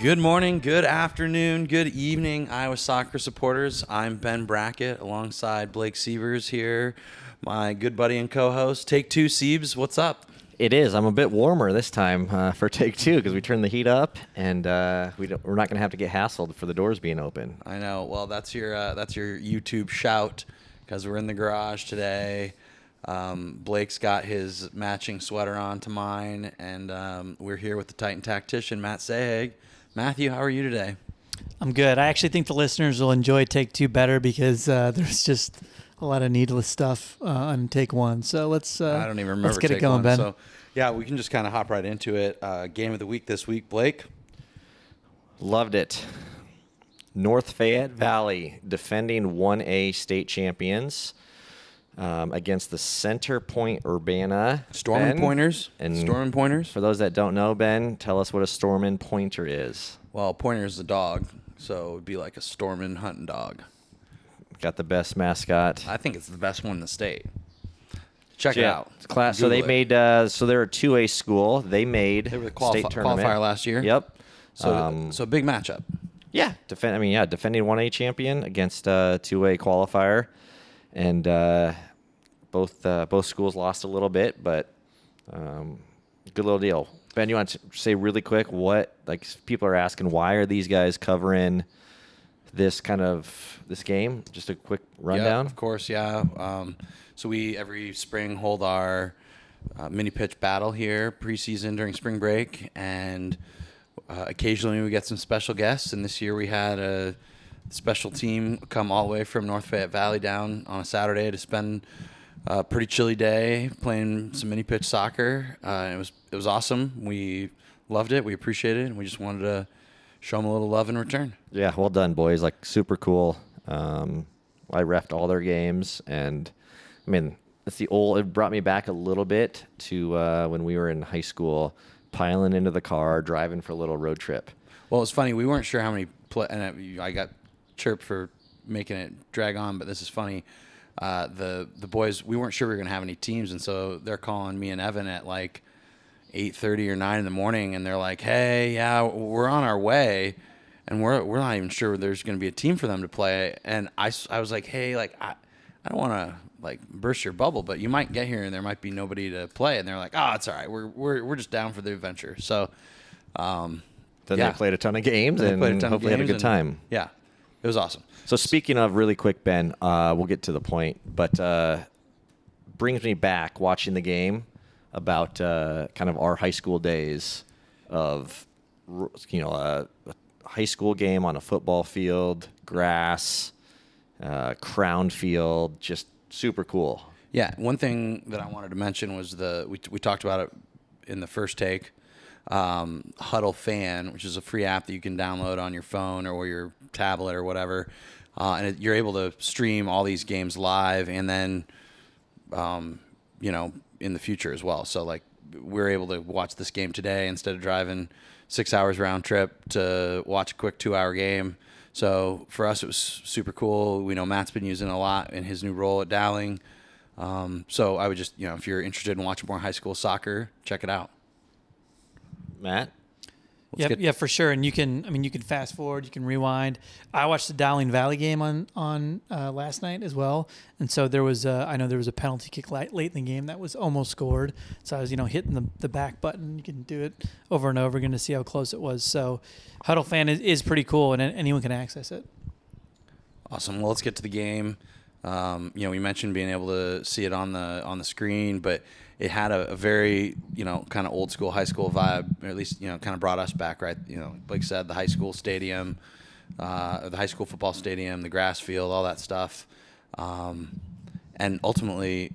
Good morning, good afternoon, good evening, Iowa soccer supporters. I'm Ben Brackett alongside Blake Sievers here, my good buddy and co-host. Take two, Siebes, what's up? It is. I'm a bit warmer this time for take two because we turned the heat up, and we're not going to have to get hassled for the doors being open. I know. Well, that's your YouTube shout because we're in the garage today. Blake's got his matching sweater on to mine, and we're here with the Titan tactician, Matt Sahag. Matthew, how are you today? I'm good. I actually think the listeners will enjoy take two better because there's just a lot of needless stuff on take one. So let's I don't even remember. Let's get take it going, one. Ben. So, yeah, we can just kind of hop right into it. Game of the week this week, Blake. Loved it. North Fayette Valley defending 1A state champions against the Center Point-Urbana. Stormin' Pointers. Stormin' Pointers. For those that don't know, Ben, tell us what a Stormin' Pointer is. Well, Pointer is the dog, so it would be like a Stormin' hunting dog. Got the best mascot. I think it's the best one in the state. Check it out. Class. So they made. So they're a 2A school. They were the state tournament qualifier last year. Yep. So big matchup. Yeah. Defending 1A champion against a 2A qualifier, and both schools lost a little bit, but good little deal. Ben, you want to say really quick people are asking, why are these guys covering this game? Just a quick rundown. Yeah, of course, yeah. So we every spring hold our mini pitch battle here preseason during spring break, and occasionally we get some special guests. And this year we had a special team come all the way from North Fayette Valley down on a Saturday to spend a pretty chilly day playing some mini pitch soccer. It was awesome. We loved it. We appreciated it, and we just wanted to show them a little love in return. Yeah, well done, boys. Super cool. I reffed all their games, and it brought me back a little bit to when we were in high school, piling into the car, driving for a little road trip. Well, it's funny. We weren't sure how many and I got chirped for making it drag on, but this is funny. The boys, we weren't sure we were going to have any teams, and so they're calling me and Evan at like 8:30 or 9 in the morning, and they're like, "Hey, yeah, we're on our way." And we're not even sure there's going to be a team for them to play. And I was like, hey, I don't want to burst your bubble, but you might get here and there might be nobody to play. And they're like, oh, it's all right. We're just down for the adventure. So They played a ton of games and hopefully had a good time. Yeah, it was awesome. So speaking of really quick, Ben, we'll get to the point, but brings me back watching the game about kind of our high school days of a high school game on a football field, grass, crown field, just super cool. Yeah, one thing that I wanted to mention was we talked about it in the first take, Huddle Fan, which is a free app that you can download on your phone or your tablet or whatever, and you're able to stream all these games live, and then in the future as well. So we're able to watch this game today instead of driving 6 hours round trip to watch a quick 2-hour game. So for us, it was super cool. We know Matt's been using it a lot in his new role at Dowling. So I would just, if you're interested in watching more high school soccer, check it out. Matt? Yeah, for sure. And you can fast forward, you can rewind. I watched the Dowling Valley game on last night as well, and so there was I know there was a penalty kick late in the game that was almost scored. So I was hitting the back button. You can do it over and over again to see how close it was. So Huddle Fan is pretty cool, and anyone can access it. Awesome. Well, let's get to the game. We mentioned being able to see it on the screen, but it had a very, kind of old school high school vibe, or at least, kind of brought us back, right? Like I said, the high school stadium, the high school football stadium, the grass field, all that stuff. And ultimately,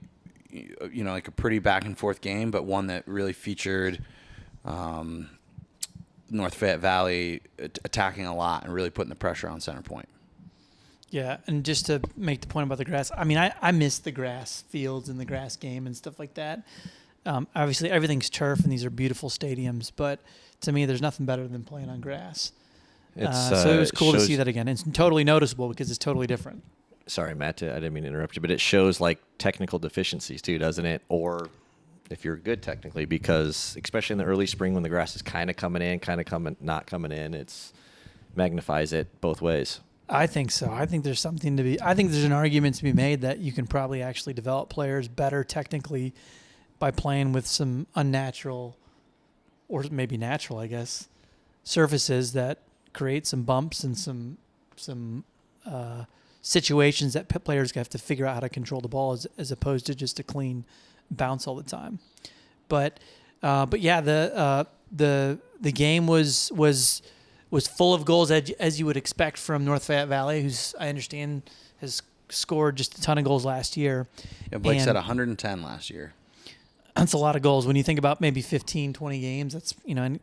a pretty back and forth game, but one that really featured North Fayette Valley attacking a lot and really putting the pressure on Center Point. Yeah, and just to make the point about the grass, I miss the grass fields and the grass game and stuff like that. Obviously, everything's turf, and these are beautiful stadiums, but to me, there's nothing better than playing on grass. So it was cool to see that again. It's totally noticeable because it's totally different. Sorry, Matt, I didn't mean to interrupt you, but it shows technical deficiencies too, doesn't it? Or if you're good technically, because especially in the early spring when the grass is kind of coming in, not coming in, it's magnifies it both ways. I think so. I think there's an argument to be made that you can probably actually develop players better technically by playing with some unnatural, or maybe natural, I guess, surfaces that create some bumps and some situations that players have to figure out how to control the ball as opposed to just a clean bounce all the time. But yeah, the game was full of goals as you would expect from North Fayette Valley, who's, I understand, has scored just a ton of goals last year. Yeah, Blake said 110 last year. That's a lot of goals. When you think about maybe 15, 20 games, that's, 10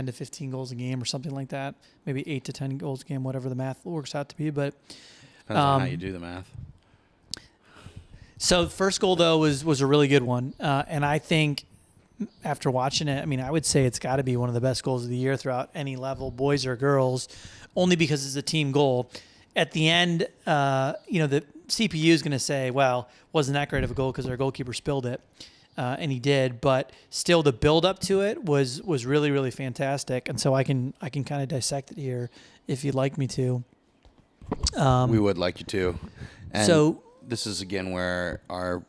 to 15 goals a game or something like that. Maybe 8 to 10 goals a game, whatever the math works out to be. But depends on how you do the math. So the first goal, though, was a really good one. And I think after watching it, I would say it's got to be one of the best goals of the year throughout any level, boys or girls, only because it's a team goal. At the end, the CPU is going to say, well, wasn't that great of a goal because our goalkeeper spilled it. And he did, but still the build up to it was really, really fantastic. And so I can kind of dissect it here if you'd like me to. We would like you to. And so this is again where our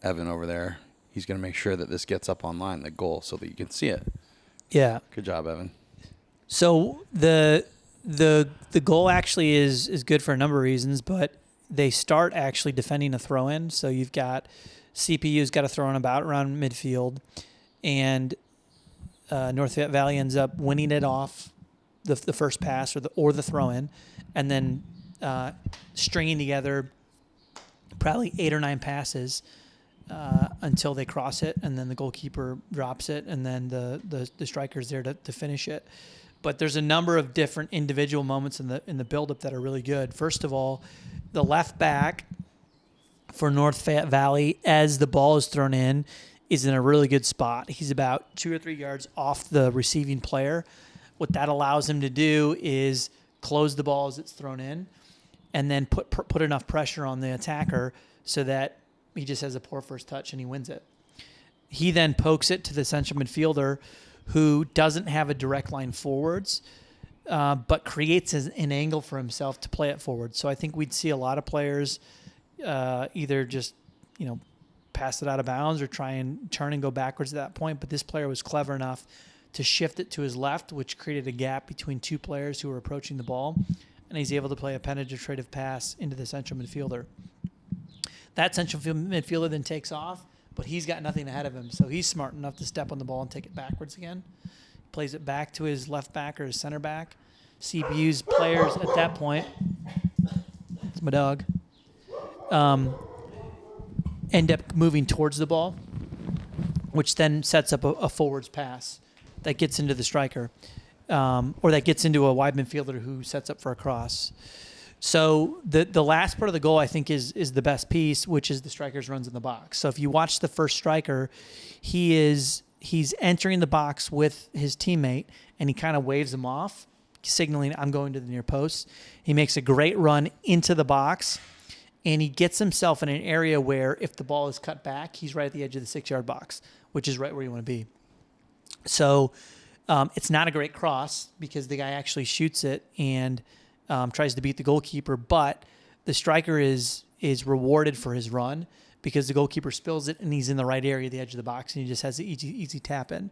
Evan over there, he's going to make sure that this gets up online, the goal, so that you can see it. Yeah. Good job, Evan. So the goal actually is good for a number of reasons, but they start actually defending a throw in. So you've got CPU's got to throw in about around midfield, and North Fayette Valley ends up winning it off the first pass or the throw in, and then stringing together probably 8 or 9 passes until they cross it, and then the goalkeeper drops it, and then the striker's there to finish it. But there's a number of different individual moments in the buildup that are really good. First of all, the left back for North Fayette Valley, as the ball is thrown in, is in a really good spot. He's about 2 or 3 yards off the receiving player. What that allows him to do is close the ball as it's thrown in, and then put enough pressure on the attacker so that he just has a poor first touch and he wins it. He then pokes it to the central midfielder, who doesn't have a direct line forwards, but creates an angle for himself to play it forward. So I think we'd see a lot of players either just, pass it out of bounds or try and turn and go backwards at that point. But this player was clever enough to shift it to his left, which created a gap between 2 players who were approaching the ball. And he's able to play a penetrative pass into the central midfielder. That central midfielder then takes off, but he's got nothing ahead of him. So he's smart enough to step on the ball and take it backwards again. Plays it back to his left back or his center back. CPU's players at that point, it's my dog, end up moving towards the ball, which then sets up a forwards pass that gets into the striker, or that gets into a wide midfielder who sets up for a cross. So the last part of the goal, I think, is the best piece, which is the striker's runs in the box. So if you watch the first striker, he's entering the box with his teammate, and he kind of waves him off, signaling, I'm going to the near post. He makes a great run into the box, and he gets himself in an area where if the ball is cut back, he's right at the edge of the 6-yard box, which is right where you want to be. So it's not a great cross because the guy actually shoots it and tries to beat the goalkeeper, but the striker is rewarded for his run because the goalkeeper spills it and he's in the right area, the edge of the box, and he just has the easy tap in.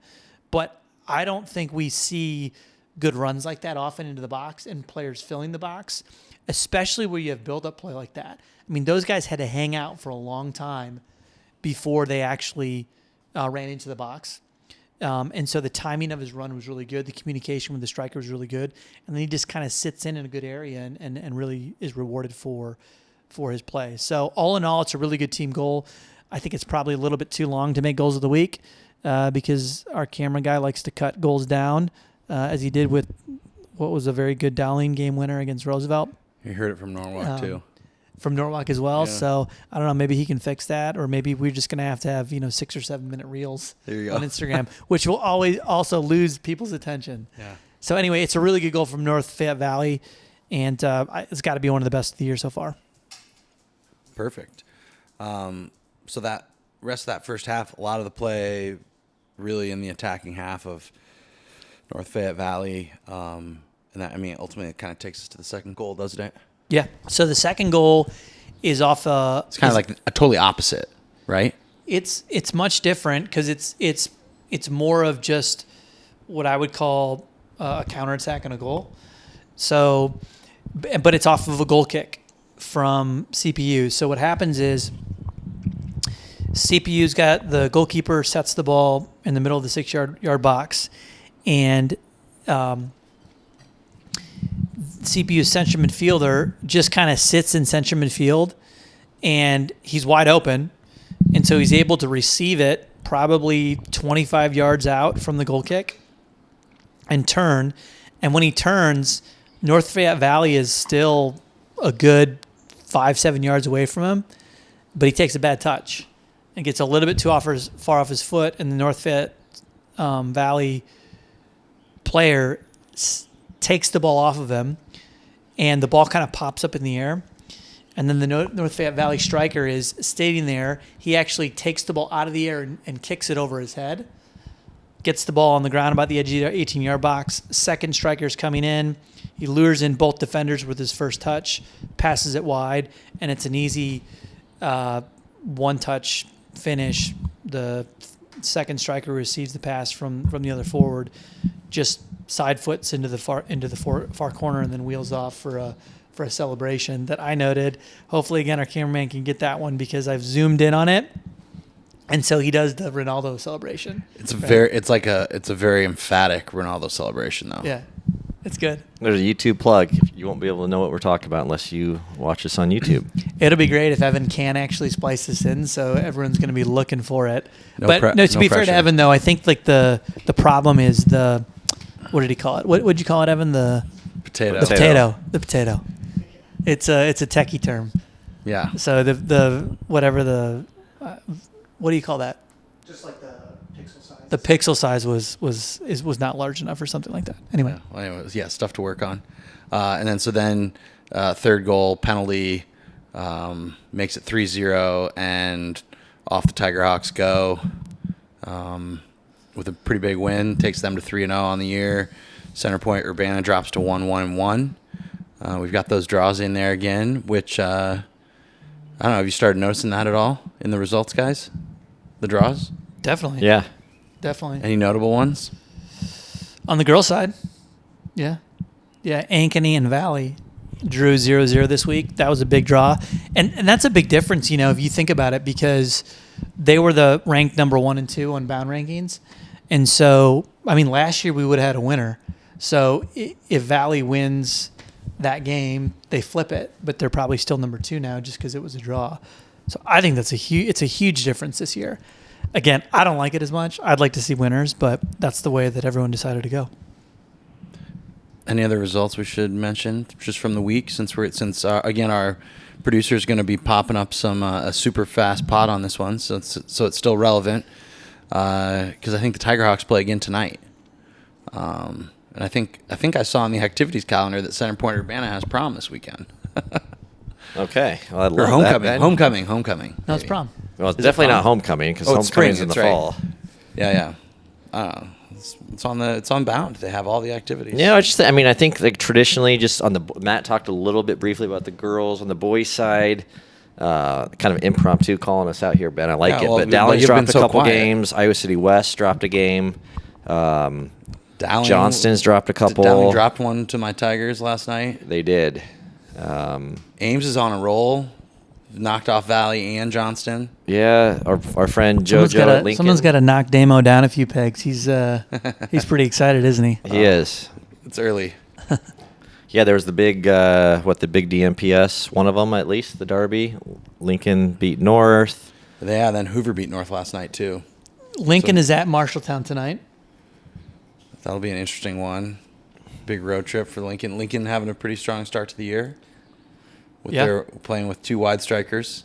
But I don't think we see good runs like that often into the box and players filling the box, especially where you have build-up play like that. I mean, those guys had to hang out for a long time before they actually ran into the box. And so the timing of his run was really good. The communication with the striker was really good. And then he just kind of sits in a good area and really is rewarded for his play. So all in all, it's a really good team goal. I think it's probably a little bit too long to make goals of the week because our camera guy likes to cut goals down, as he did with what was a very good Dowling game winner against Roosevelt. You heard it from Norwalk, too. From Norwalk as well. Yeah. So I don't know, maybe he can fix that, or maybe we're just going to have 6 or 7 minute reels on Instagram, which will always also lose people's attention. Yeah. So anyway, it's a really good goal from North Fayette Valley, and it's got to be one of the best of the year so far. Perfect. So that rest of that first half, a lot of the play really in the attacking half of North Fayette Valley. And that, I mean, ultimately it kind of takes us to the second goal, doesn't it? Yeah. So the second goal is off. It's kind of like a totally opposite, right? It's much different because it's more of just what I would call a counterattack and a goal. So, but it's off of a goal kick from CPU. So what happens is CPU's got the goalkeeper sets the ball in the middle of the 6-yard box, and CPU's central midfielder just kind of sits in central midfield, and he's wide open, and so he's able to receive it probably 25 yards out from the goal kick and turn. And when he turns, North Fayette Valley is still a good 5-7 yards away from him, but he takes a bad touch and gets a little bit too far off his foot, and the North Fayette Valley player takes the ball off of him, and the ball kind of pops up in the air. And then the North Fayette Valley striker is standing there. He actually takes the ball out of the air and kicks it over his head. Gets the ball on the ground about the edge of the 18-yard box. Second striker's coming in. He lures in both defenders with his first touch, passes it wide, and it's an easy one-touch finish. The second striker receives the pass from the other forward, just side foots into the far corner, and then wheels off for a celebration that I noted. Hopefully, again, our cameraman can get that one because I've zoomed in on it. And so he does the Ronaldo celebration. It's a very emphatic Ronaldo celebration, though. Yeah, it's good. There's a YouTube plug. You won't be able to know what we're talking about unless you watch us on YouTube. It'll be great if Evan can actually splice this in, so everyone's going to be looking for it. To be fair to Evan, though, I think like the problem is what did he call it? What would you call it, Evan? The potato. The potato. It's a techie term. Yeah. So what do you call that? Just like the pixel size. The pixel size was not large enough or something like that. Anyway. Yeah. Well, anyways, yeah, stuff to work on. And then third goal penalty makes it 3-0, and off the Tiger Hawks go with a pretty big win, takes them to 3-0 on the year. Center Point-Urbana drops to 1-1-1. We've got those draws in there again, which I don't know. Have you started noticing that at all in the results, guys? The draws? Definitely. Yeah. Definitely. Any notable ones? On the girls' side, yeah. Yeah, Ankeny and Valley drew 0-0 this week. That was a big draw. And that's a big difference, if you think about it, because they were the ranked number 1 and 2 on bound rankings. And so, last year we would have had a winner. So if Valley wins that game, they flip it, but they're probably still number 2 now just because it was a draw. So I think it's a huge difference this year. Again, I don't like it as much. I'd like to see winners, but that's the way that everyone decided to go. Any other results we should mention just from the week, since again our producer is going to be popping up some a super fast pod on this one, so it's still relevant because I think the Tiger Hawks play again tonight. And I think I saw on the activities calendar that Center Point-Urbana has prom this weekend. Okay. Well, I love or homecoming. that, Homecoming. No, it's prom. Well, it's definitely not homecoming because homecoming's in the fall. Yeah. It's on Bound. They have all the activities. Yeah, I think like traditionally, just on Matt talked a little bit briefly about the girls on the boys' side. Kind of impromptu calling us out here, Ben. I like it. But Dowling's dropped a couple games. Iowa City West dropped a game. Johnston's dropped a couple. Dowling dropped one to my Tigers last night. They did. Ames is on a roll. Knocked off Valley and Johnston. Yeah, our friend JoJo at Lincoln. Someone's got to knock Damo down a few pegs. He's pretty excited, isn't he? He is. It's early. Yeah, there was the big DMPS, one of them at least, the Derby. Lincoln beat North. Yeah, then Hoover beat North last night too. Lincoln is at Marshalltown tonight. That'll be an interesting one. Big road trip for Lincoln. Lincoln having a pretty strong start to the year. They're playing with 2 wide strikers.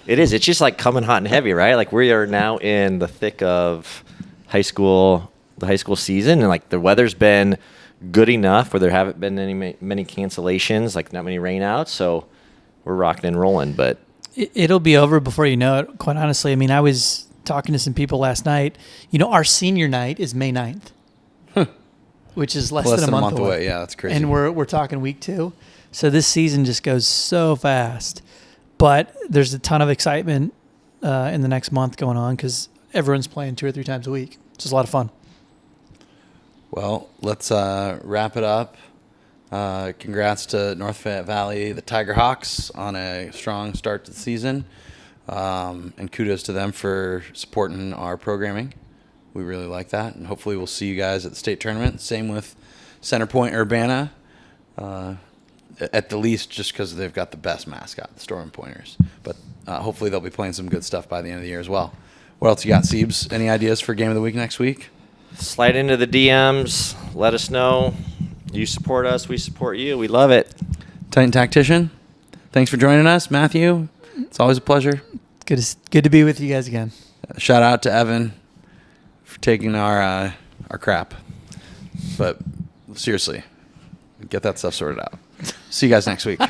It is. It's just like coming hot and heavy, right? Like we are now in the thick of the high school season, and like the weather's been good enough where there haven't been many cancellations, like not many rainouts. So we're rocking and rolling. But It'll be over before you know it, quite honestly. I mean, I was talking to some people last night. Our senior night is May 9th, which is less than a month away. Yeah, that's crazy. And we're talking week 2. So this season just goes so fast. But there's a ton of excitement in the next month going on because everyone's playing 2 or 3 times a week. It's just a lot of fun. Well, let's wrap it up. Congrats to North Fayette Valley, the Tiger Hawks, on a strong start to the season. And kudos to them for supporting our programming. We really like that. And hopefully we'll see you guys at the state tournament. Same with Center Point-Urbana. At the least, just because they've got the best mascot, the Storm Pointers. But hopefully they'll be playing some good stuff by the end of the year as well. What else you got, Siebes? Any ideas for Game of the Week next week? Slide into the DMs. Let us know. You support us. We support you. We love it. Titan Tactician, thanks for joining us. Matthew, it's always a pleasure. Good to be with you guys again. Shout out to Evan for taking our crap. But seriously, get that stuff sorted out. See you guys next week.